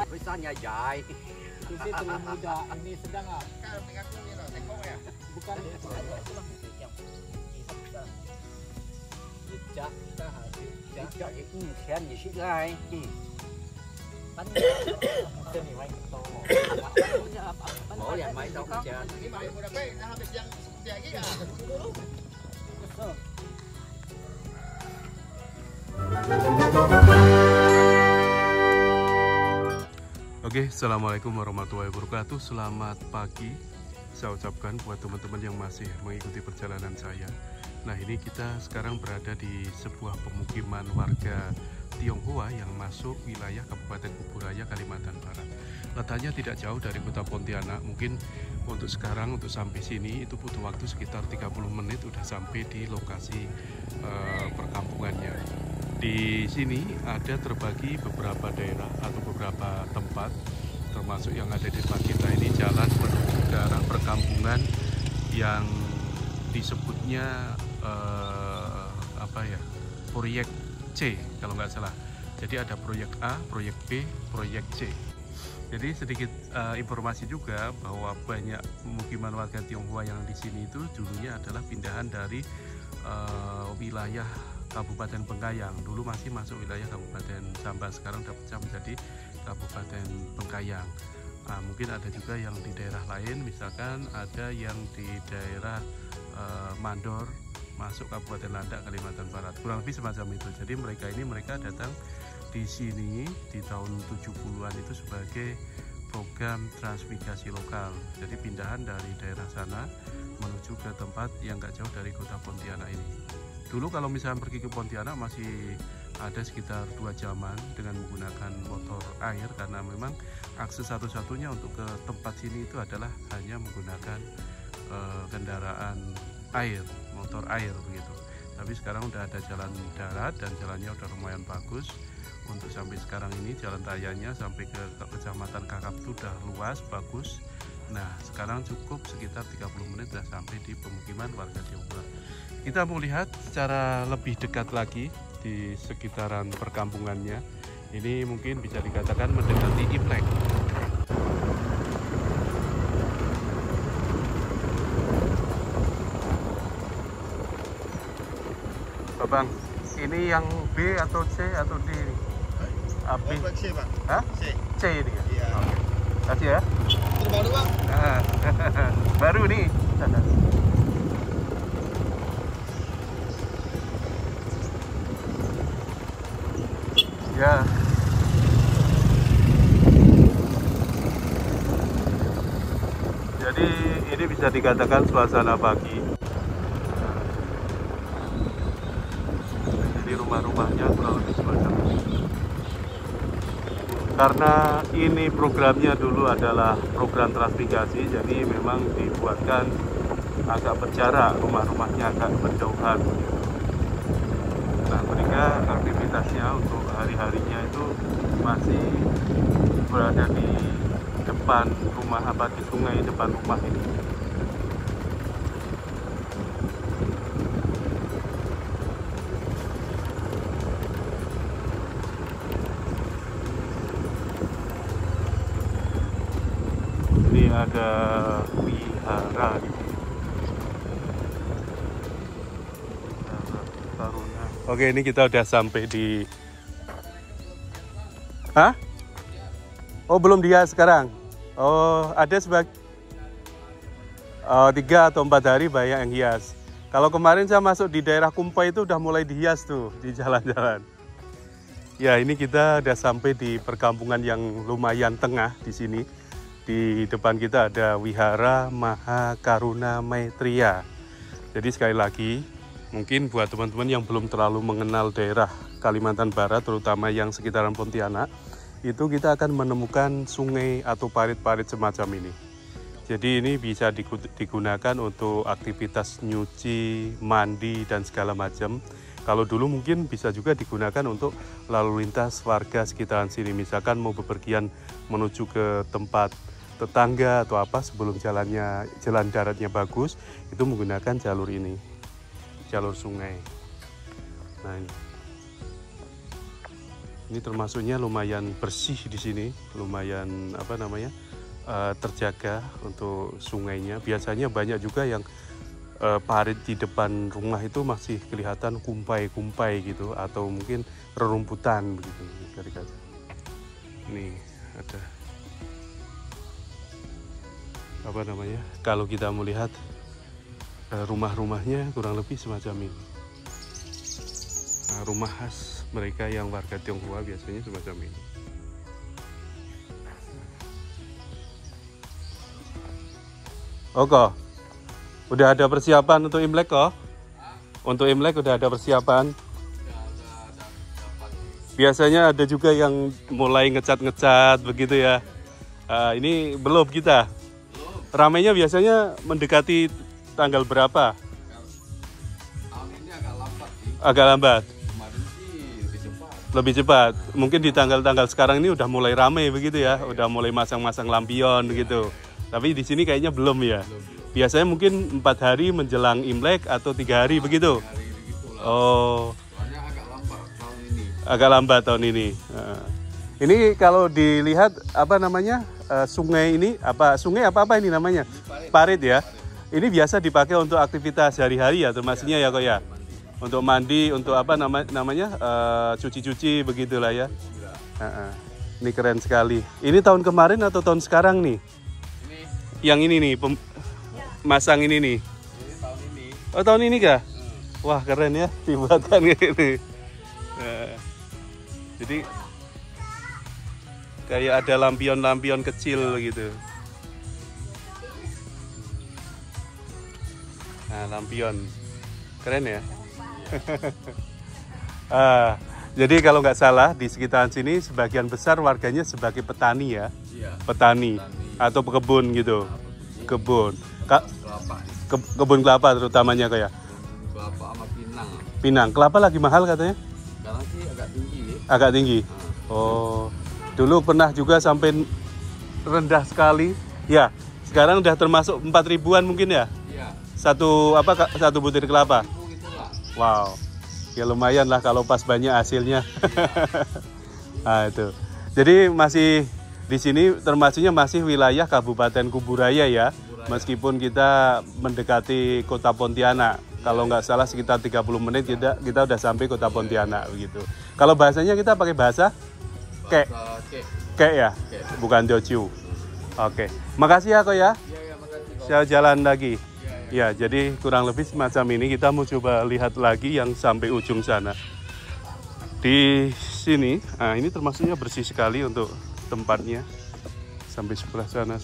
Besarnya jai. Itu sih belum muda, ini sedang ah. Bukan jejak kita hadir Jejak khen gì xí gai. bánh cái này quay to. Mỗi lần mấy đâu cũng chén. Oke, assalamualaikum warahmatullahi wabarakatuh. Selamat pagi saya ucapkan buat teman-teman yang masih mengikuti perjalanan saya. Nah, ini kita sekarang berada di sebuah pemukiman warga Tionghoa yang masuk wilayah Kabupaten Kuburaya, Kalimantan Barat. Letaknya tidak jauh dari kota Pontianak. Mungkin untuk sekarang, untuk sampai sini itu butuh waktu sekitar 30 menit udah sampai di lokasi perkampungannya. Di sini ada terbagi beberapa daerah atau beberapa tempat, termasuk yang ada di depan kita ini jalan menuju ke arah perkampungan yang disebutnya proyek C kalau nggak salah. Jadi ada proyek A, proyek B, proyek C. Jadi sedikit informasi juga bahwa banyak pemukiman warga Tionghoa yang di sini itu dulunya adalah pindahan dari wilayah Kabupaten Bengkayang. Dulu masih masuk wilayah Kabupaten Sambas, sekarang sudah pecah menjadi Kabupaten Bengkayang. Nah, mungkin ada juga yang di daerah lain, misalkan ada yang di daerah Mandor masuk Kabupaten Landak, Kalimantan Barat, kurang lebih semacam itu. Jadi mereka datang di sini di tahun 70-an itu sebagai program transmigrasi lokal. Jadi pindahan dari daerah sana menuju ke tempat yang nggak jauh dari kota Pontianak ini. Dulu kalau misalnya pergi ke Pontianak masih ada sekitar 2 jaman dengan menggunakan motor air, karena memang akses satu-satunya untuk ke tempat sini itu adalah hanya menggunakan kendaraan air, motor air begitu. Tapi sekarang udah ada jalan darat dan jalannya udah lumayan bagus. Untuk sampai sekarang ini jalan rayanya sampai ke Kecamatan Kakap itu udah luas, bagus. Nah, sekarang cukup sekitar 30 menit sudah sampai di pemukiman warga Tionghoa. Kita mau lihat secara lebih dekat lagi di sekitaran perkampungannya. Ini mungkin bisa dikatakan mendekati Imlek. Bang, ini yang B atau C atau D ini? B. C, Bang. Hah? C ini ya? Iya. Oke. Kasih ya. Terbaru, Bang. Baru nih. Ya. Jadi ini bisa dikatakan suasana pagi. Jadi rumah-rumahnya kurang lebih semacam ini. Karena ini programnya dulu adalah program transmigrasi, jadi memang dibuatkan agak berjarak, rumah-rumahnya agak berjauhan. Nah, mereka aktivitasnya untuk hari-harinya itu masih berada di depan rumah, di sungai depan rumah ini. Ini ada wihara di sini. Oke, ini kita udah sampai di. Hah? Oh, belum dihias sekarang. Oh, ada 3 atau 4 hari banyak yang hias. Kalau kemarin saya masuk di daerah Kumpai itu udah mulai dihias tuh di jalan-jalan. Ya, ini kita udah sampai di perkampungan yang lumayan tengah di sini. Di depan kita ada Wihara Mahakaruna Maitreya. Jadi sekali lagi, mungkin buat teman-teman yang belum terlalu mengenal daerah Kalimantan Barat, terutama yang sekitaran Pontianak, itu kita akan menemukan sungai atau parit-parit semacam ini. Jadi ini bisa digunakan untuk aktivitas nyuci, mandi, dan segala macam. Kalau dulu mungkin bisa juga digunakan untuk lalu lintas warga sekitaran sini. Misalkan mau bepergian menuju ke tempat tetangga atau apa sebelum jalan daratnya bagus, itu menggunakan jalur ini, jalur sungai. Nah, ini. Ini termasuknya lumayan bersih di sini, lumayan apa namanya terjaga untuk sungainya. Biasanya banyak juga yang parit di depan rumah itu masih kelihatan kumpai-kumpai gitu, atau mungkin rerumputan begitu dari kaca. Ini ada apa namanya? Kalau kita melihat rumah-rumahnya kurang lebih semacam ini. Nah, rumah khas mereka yang warga Tionghoa biasanya semacam ini. Oke, udah ada persiapan untuk Imlek kok? Untuk Imlek udah ada persiapan? Biasanya ada juga yang mulai ngecat-ngecat begitu ya. Ini belum kita. Ramainya biasanya mendekati tanggal berapa? Tahun ini agak lambat sih. Agak lambat. Kemarin sih lebih cepat. Lebih cepat. Mungkin di tanggal-tanggal sekarang ini udah mulai ramai begitu ya. Udah mulai masang-masang lampion begitu. Tapi di sini kayaknya belum ya. Biasanya mungkin 4 hari menjelang Imlek atau 3 hari begitu. Hari begitulah. Oh, Soalnya agak lambat tahun ini. agak lambat tahun ini. Ini kalau dilihat apa namanya sungai ini sungai apa ini namanya parit ya. Ini biasa dipakai untuk aktivitas sehari-hari ya, termasuknya ya kok ya. Untuk mandi, untuk apa namanya cuci-cuci begitulah ya. Ini keren sekali. Ini tahun kemarin atau tahun sekarang nih? Yang ini nih masang ini nih. Ini tahun ini. Oh tahun ini kah? Wah keren ya dibuatkan kayak gini. Jadi kayak ada lampion-lampion kecil gitu. Nah lampion keren ya. Jadi kalau nggak salah di sekitaran sini sebagian besar warganya sebagai petani ya. Iya. Petani atau pekebun gitu. Kebun. Kelapa. Kebun kelapa terutamanya kayak. Kelapa sama pinang. Pinang. Kelapa lagi mahal katanya? Sekarang sih agak tinggi ya. Agak tinggi. Oh. Dulu pernah juga sampai rendah sekali. Ya, sekarang udah termasuk 4.000-an mungkin ya? Iya. Satu butir kelapa. Gitulah. Wow. Ya lumayan lah kalau pas banyak hasilnya. Nah, itu. Jadi masih di sini termasuknya masih wilayah Kabupaten Kuburaya ya. Meskipun kita mendekati Kota Pontianak. Kalau nggak salah sekitar 30 menit kita udah sampai Kota Pontianak begitu. Kalau bahasanya kita pakai bahasa kek. Kek ya? Bukan Teochew. Oke. Makasih ya kok ya. Iya, makasih kok. Saya jalan lagi. Ya, jadi kurang lebih semacam ini. Kita mau coba lihat lagi yang sampai ujung sana. Di sini, nah ini termasuknya bersih sekali untuk tempatnya. Sampai sebelah sana.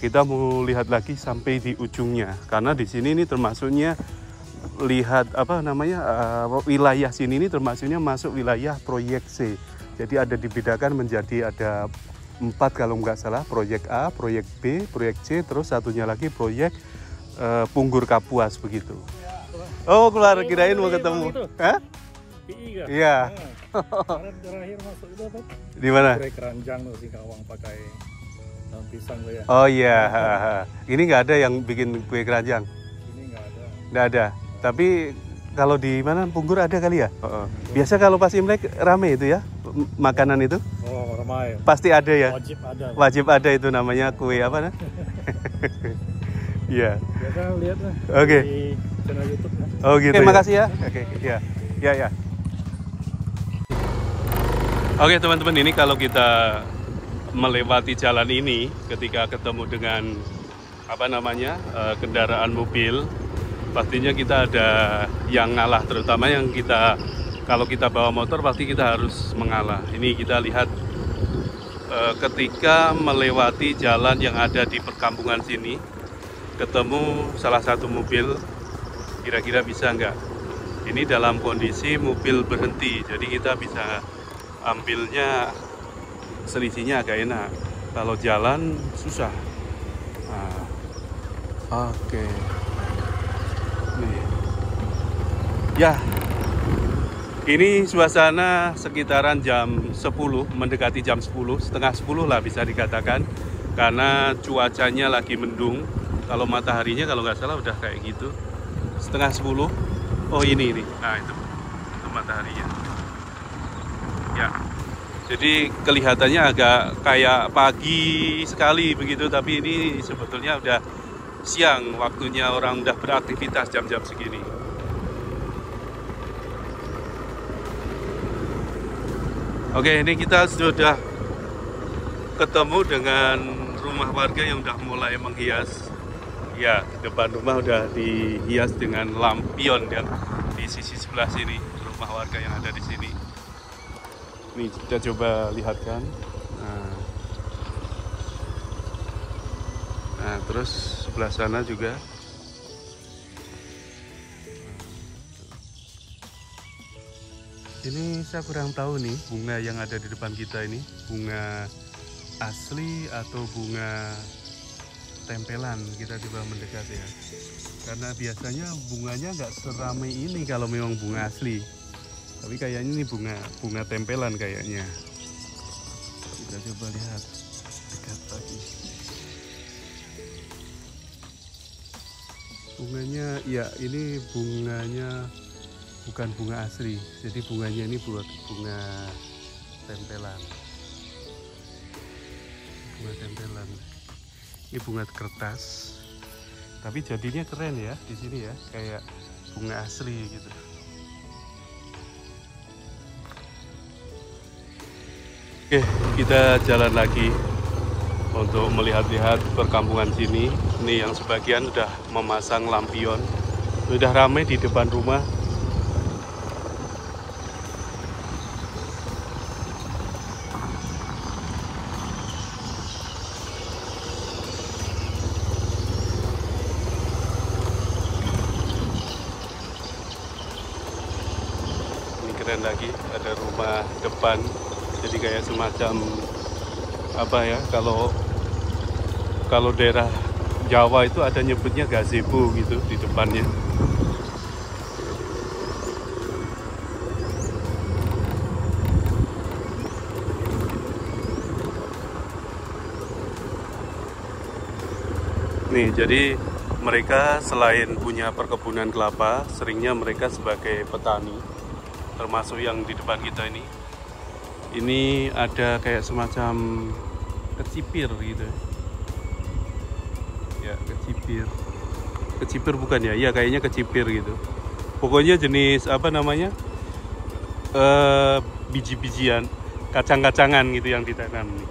Kita mau lihat lagi sampai di ujungnya. Karena di sini ini termasuknya lihat apa namanya wilayah sini ini termasuknya masuk wilayah proyek C. Jadi ada dibedakan menjadi ada 4 kalau nggak salah, proyek A, proyek B, proyek C, terus satunya lagi proyek Punggur Kapuas begitu. Oh keluar, kirain mau ketemu. Hah? PI kah? Iya. Kemarin terakhir masuk itu apa? Di mana? Kue keranjang tuh Singkawang pakai daun pisang tuh ya. Oh iya. Ini nggak ada yang bikin kue keranjang. Ini nggak ada. Nggak ada. Tapi kalau di mana Punggur ada kali ya? Biasa kalau pas Imlek rame itu ya makanan itu. Oh ramai. Pasti ada ya. Wajib ada. Wajib ada itu namanya kue apa nah? Iya. Biasa lihat lah. Oke. Di channel YouTube ya. Oh gitu. Terima kasih ya. Oke, ya. Ya. Oke, teman-teman, ini kalau kita melewati jalan ini ketika ketemu dengan apa namanya? Kendaraan mobil, pastinya kita ada yang ngalah, terutama yang kalau kita bawa motor pasti kita harus mengalah. Ini kita lihat ketika melewati jalan yang ada di perkampungan sini, ketemu salah satu mobil, kira-kira bisa nggak? Ini dalam kondisi mobil berhenti, jadi kita bisa ambilnya selisihnya agak enak. Kalau jalan susah. Nah, oke. Nih. Ya, ini suasana sekitaran jam 10, mendekati jam 10, setengah 10 lah bisa dikatakan, karena cuacanya lagi mendung. Kalau mataharinya kalau nggak salah udah kayak gitu, setengah 10. Oh ini, nah itu mataharinya. Ya. Jadi kelihatannya agak kayak pagi sekali begitu, tapi ini sebetulnya udah siang, waktunya orang udah beraktivitas jam-jam segini. Oke, ini kita sudah ketemu dengan rumah warga yang udah mulai menghias. Ya, depan rumah udah dihias dengan lampion yang di sisi sebelah sini, rumah warga yang ada di sini. Ini kita coba lihatkan. Nah, terus sebelah sana juga. Ini saya kurang tahu nih bunga yang ada di depan kita ini bunga asli atau bunga tempelan. Kita coba mendekat ya. Karena biasanya bunganya nggak seramai ini kalau memang bunga asli. Tapi kayaknya ini bunga tempelan kayaknya. Kita coba lihat dekat lagi. Bunganya, ya ini bunganya bukan bunga asli. Jadi bunganya ini buat bunga tempelan. Bunga tempelan. Ini bunga kertas. Tapi jadinya keren ya di sini ya, kayak bunga asli gitu. Oke, kita jalan lagi untuk melihat-lihat perkampungan sini. Ini yang sebagian udah memasang lampion. Sudah ramai di depan rumah. Ini keren lagi, ada rumah depan. Jadi kayak semacam apa ya, kalau daerah Jawa itu ada nyebutnya gazebo gitu di depannya. Nih, jadi mereka selain punya perkebunan kelapa, seringnya mereka sebagai petani, termasuk yang di depan kita ini. Ini ada kayak semacam kecipir gitu. Ya, kecipir. Kecipir bukan ya? Ya, kayaknya kecipir gitu. Pokoknya jenis apa namanya? Biji-bijian, kacang-kacangan gitu yang ditanam nih.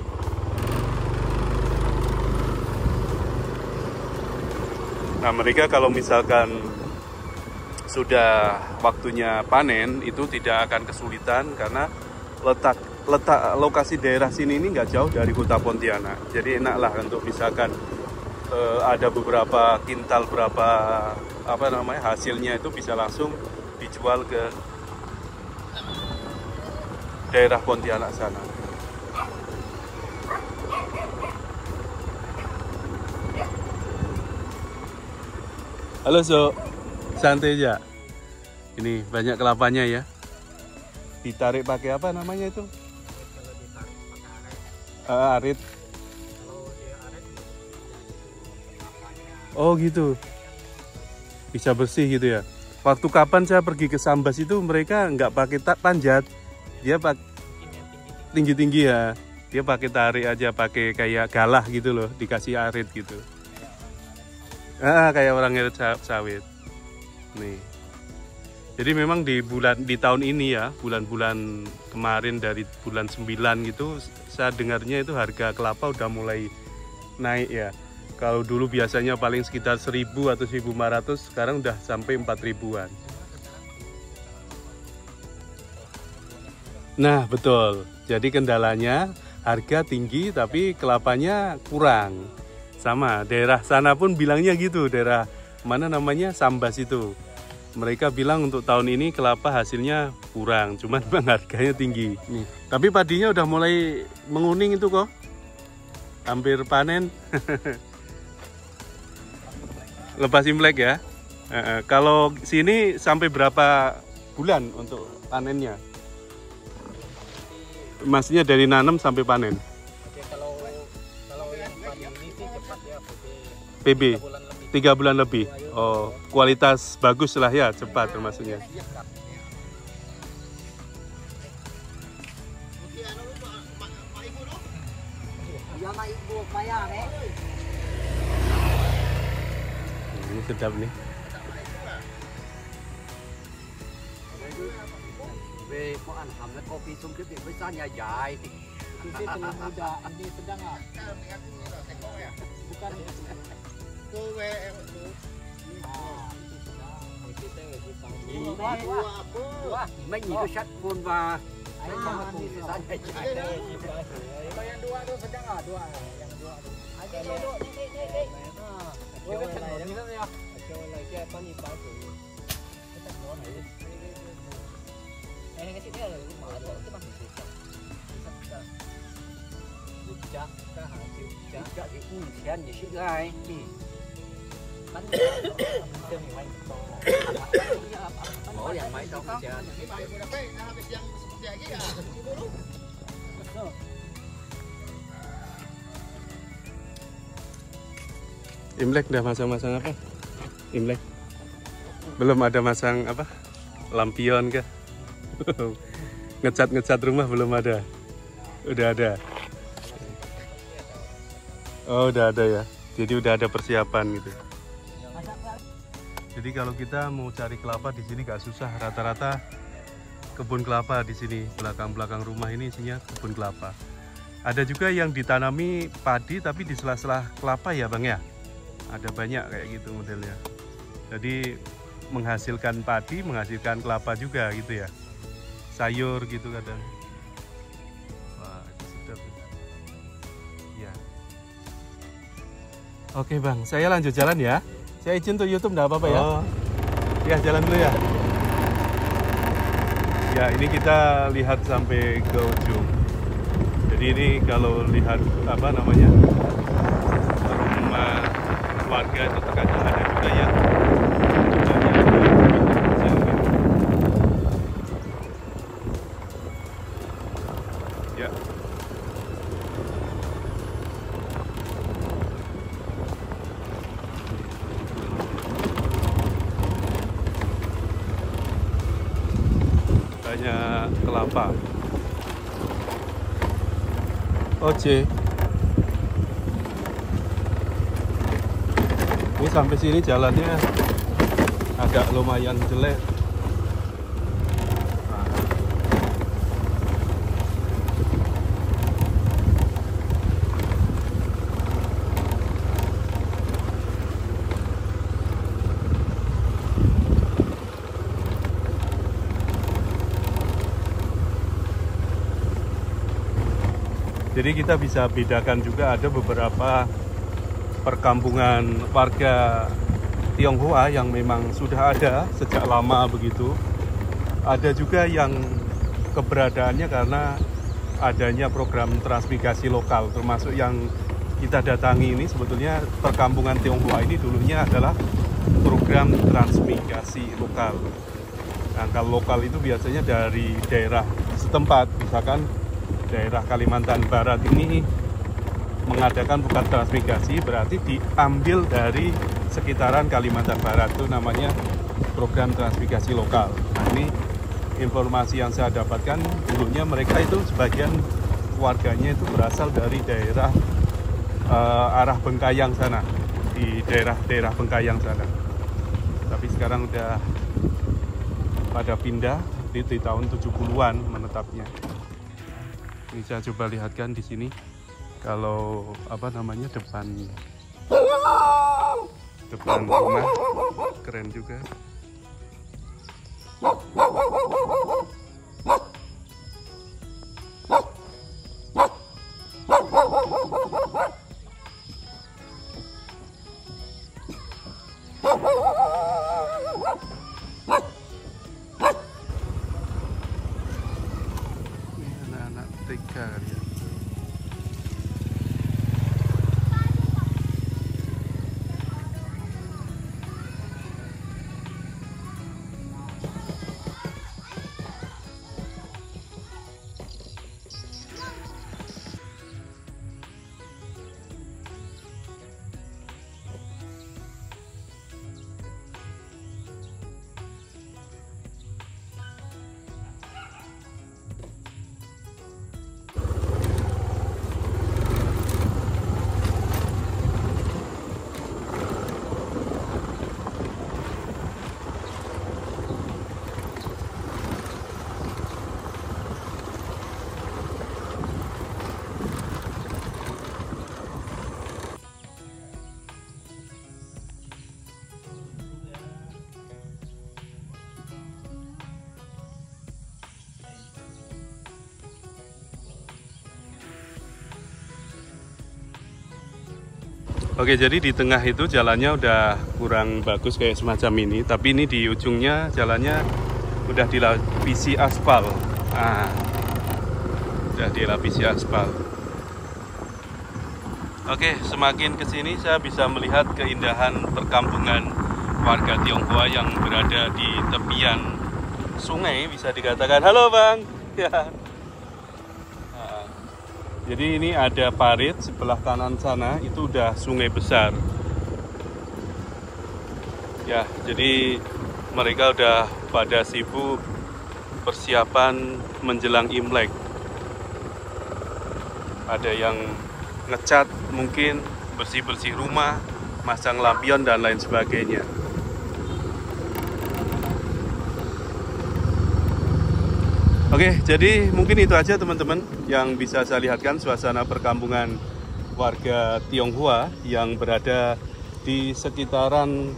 Nah, mereka kalau misalkan sudah waktunya panen itu tidak akan kesulitan karena letak lokasi daerah sini ini nggak jauh dari kota Pontianak. Jadi enaklah untuk misalkan ada beberapa kintal berapa apa namanya hasilnya itu bisa langsung dijual ke daerah Pontianak sana. Halo So, santai aja. Ini banyak kelapanya ya. Ditarik pakai apa namanya itu? Kalau ditarik pakai arit. Arit. Kalau dia arit, Oh gitu. Bisa bersih gitu ya. Waktu kapan saya pergi ke Sambas itu mereka nggak pakai panjat. Dia pakai tinggi-tinggi ya. Dia pakai tarik aja, pakai kayak galah gitu loh, dikasih arit gitu. Kayak orang ngirit sawit. Nih. Jadi memang di tahun ini ya, bulan-bulan kemarin dari bulan 9 gitu, saya dengarnya itu harga kelapa udah mulai naik ya. Kalau dulu biasanya paling sekitar 1.000 atau 1.500, sekarang udah sampai 4.000-an. Nah, betul. Jadi kendalanya harga tinggi tapi kelapanya kurang. Sama, daerah sana pun bilangnya gitu, daerah mana namanya Sambas itu. Mereka bilang untuk tahun ini kelapa hasilnya kurang, cuman memang harganya tinggi. Nih, tapi padinya udah mulai menguning itu kok. Hampir panen. Lepas Imlek ya. Kalau sini sampai berapa bulan untuk panennya? Maksudnya dari nanam sampai panen? Oke, kalau yang panen ini sih cepat ya, PB. 3 bulan lebih. 3 bulan lebih. Oh, kualitas bagus lah ya, cepat termasuknya. Ini sedap nih. Về món ăn hầm là kopi xung tiếp điện với xa nhà dài. Susi telur muda, ini sedang ah. Bukan itu Wah, mấy nhỉ cái sắt phun và mấy con kopi với xa nhà dài. Kalau yang dua tuh sedang ah, dua. Yang dua tuh. Ada dua, ni. Oh, betul ni kan ya. Kalau lagi apa ni pasal. Kita mau ni. Ini kasi dia mau ada itu masih susah. Bisa. Chặt cá hả chịu chặt thì khen gì xích gai bánh xem mày bỏ đèn máy đâu chả Imlek udah masang-masang apa? Imlek belum ada masang apa? Lampion kah? Ngecat rumah belum ada. Udah ada. Oh, udah ada ya. Jadi udah ada persiapan gitu. Jadi kalau kita mau cari kelapa di sini gak susah. Rata-rata kebun kelapa di sini. Belakang-belakang rumah ini isinya kebun kelapa. Ada juga yang ditanami padi tapi di sela-sela kelapa ya, Bang ya. Ada banyak kayak gitu modelnya. Jadi menghasilkan padi, menghasilkan kelapa juga gitu ya. Sayur gitu kadang. Wah, itu sedap. Ya. Oke Bang, saya lanjut jalan ya. Saya izin untuk YouTube enggak apa-apa ya? Oh. Ya, jalan dulu ya. Ya, ini kita lihat sampai ke ujung. Jadi ini kalau lihat apa namanya? Rumah warga itu terkadang ada juga yang ya. Banyak kelapa. Oke. Ini sampai sini jalannya agak lumayan jelek. Jadi kita bisa bedakan juga ada beberapa perkampungan warga Tionghoa yang memang sudah ada sejak lama begitu. Ada juga yang keberadaannya karena adanya program transmigrasi lokal, termasuk yang kita datangi ini sebetulnya perkampungan Tionghoa ini dulunya adalah program transmigrasi lokal. Nah, kalau lokal itu biasanya dari daerah setempat, misalkan daerah Kalimantan Barat ini mengadakan bukan transmigrasi, berarti diambil dari sekitaran Kalimantan Barat, itu namanya program transmigrasi lokal. Nah, ini informasi yang saya dapatkan, dulunya mereka itu sebagian warganya itu berasal dari daerah arah Bengkayang sana, di daerah Bengkayang sana. Tapi sekarang udah pada pindah di tahun 70-an menetapnya. Ini saya coba lihatkan di sini. Kalau apa namanya depan rumah keren juga. Ini anak-anak TK kali ya. Oke, jadi di tengah itu jalannya udah kurang bagus kayak semacam ini, tapi ini di ujungnya jalannya udah dilapisi aspal. Udah dilapisi aspal. Oke, semakin ke sini saya bisa melihat keindahan perkampungan warga Tionghoa yang berada di tepian sungai, bisa dikatakan. Halo Bang. Ya. Jadi ini ada parit, sebelah kanan sana itu udah sungai besar. Ya, jadi mereka udah pada sibuk persiapan menjelang Imlek. Ada yang ngecat, mungkin bersih-bersih rumah, masang lampion dan lain sebagainya. Oke, jadi mungkin itu aja teman-teman yang bisa saya lihatkan suasana perkampungan warga Tionghoa yang berada di sekitaran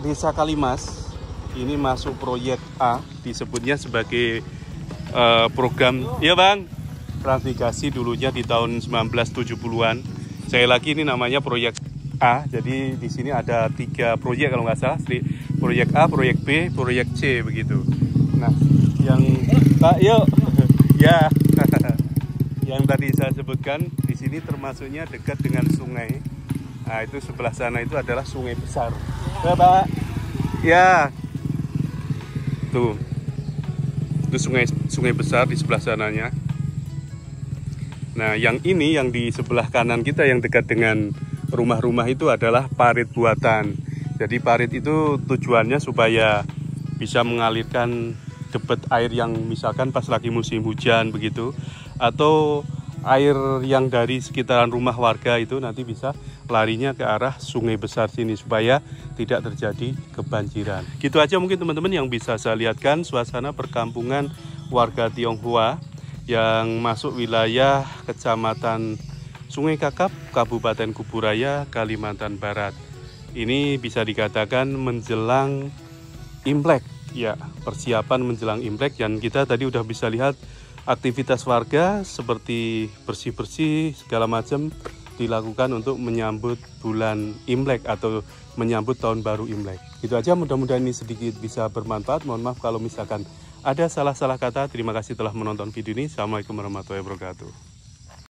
Desa Kalimas. Ini masuk proyek A, disebutnya sebagai program, ya Bang, transmigrasi dulunya di tahun 1970-an. Sekali lagi ini namanya proyek A. Jadi di sini ada 3 proyek kalau nggak salah. Proyek A, proyek B, proyek C begitu. Nah, yang Pak yuk. Ya. Yang tadi saya sebutkan di sini termasuknya dekat dengan sungai. Nah, itu sebelah sana itu adalah sungai besar. Ya, Pak. Ya. Tuh. Itu sungai besar di sebelah sananya. Nah, yang ini yang di sebelah kanan kita yang dekat dengan rumah-rumah itu adalah parit buatan. Jadi parit itu tujuannya supaya bisa mengalirkan debit air yang misalkan pas lagi musim hujan begitu, atau air yang dari sekitaran rumah warga itu nanti bisa larinya ke arah sungai besar sini supaya tidak terjadi kebanjiran. Gitu aja mungkin teman-teman yang bisa saya lihatkan suasana perkampungan warga Tionghoa yang masuk wilayah Kecamatan Sungai Kakap, Kabupaten Kuburaya, Kalimantan Barat. Ini bisa dikatakan menjelang Imlek, ya, persiapan menjelang Imlek, dan kita tadi udah bisa lihat aktivitas warga seperti bersih-bersih segala macam dilakukan untuk menyambut bulan Imlek atau menyambut tahun baru Imlek. Itu aja, mudah-mudahan ini sedikit bisa bermanfaat. Mohon maaf kalau misalkan ada salah-salah kata. Terima kasih telah menonton video ini. Assalamualaikum warahmatullahi wabarakatuh.